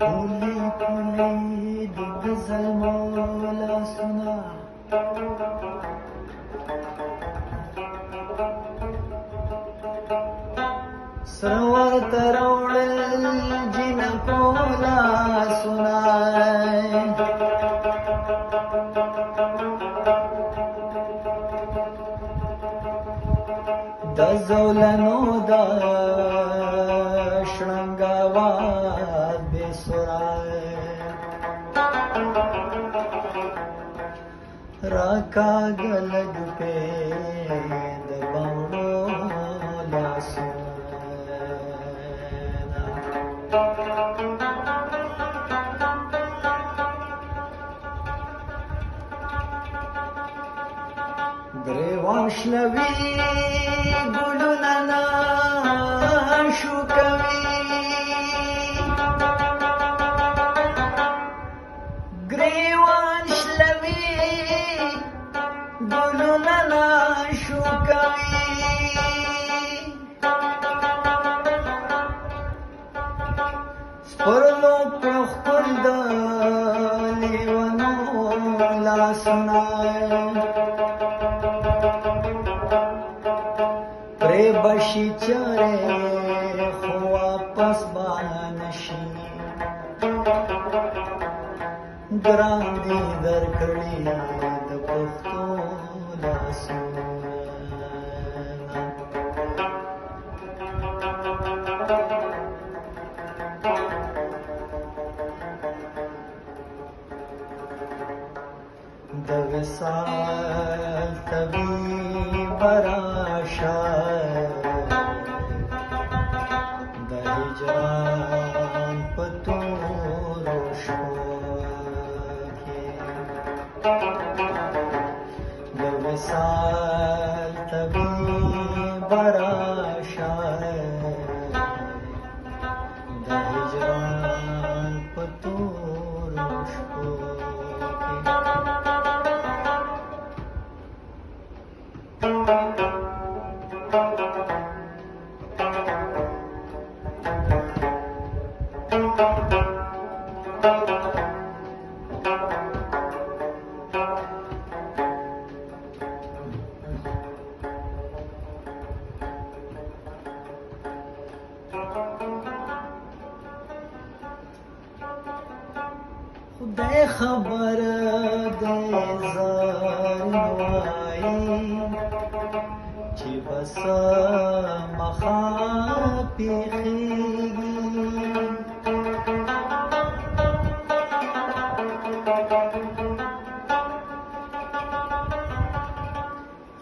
پولی پولی د غزل مولا سنا سرور تروړل جن پولا سنا د زولنو دا شرنګاوات بے سرای راکا گلگ پہ د بمړو لاسونه گریوان شلوی گلونه ناشو کوي گریوان شلوی گلونه ناشو کوي سپرلو پخکل د لیونو لاسونه پری بشی چاره خو واپس بانشی ګران دي درکړي د پښتو لاسونه د وصال طبیب راشه د هجران په تورو شپو کې د وصال طبیب راشه د هجران په تورو شپو خدای خبر دی زار وای چې بس مخا پیخیږي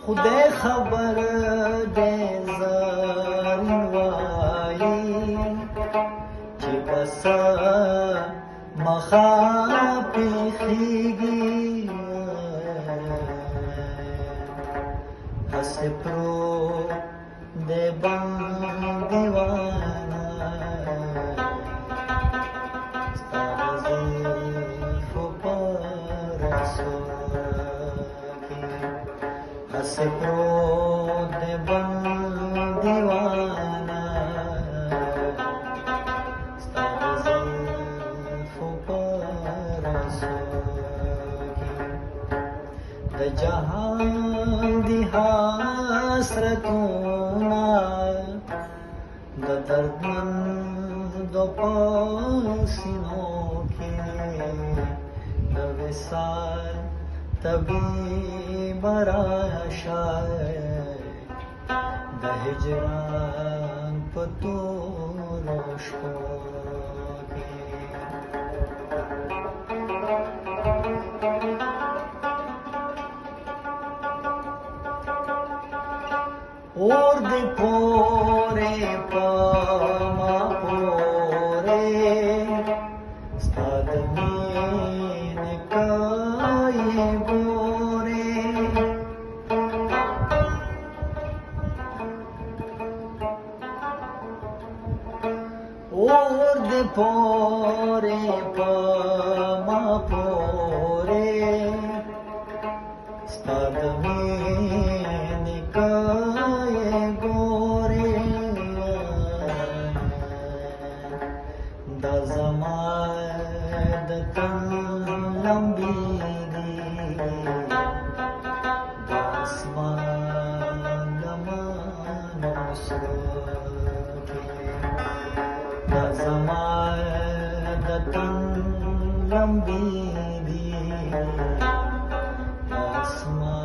خدای خبر دی زار وای چې بس مخا پیخیږي هسې پروت دی بندیوانه ستا د زلفو په رسو کې هسې پروت دی بندیوانه د جهان دی حسرتونه د دردمند پسینو کې د وصال طبیب راشه د هجران په تورو شپو اور دی پورے پاما پورے ستا د مینې کای ګورې اور دی پورے پاما پورے ستا د مینې کای ګورې دا زما લંબી દાસમાં દતન લંબી દાસમાં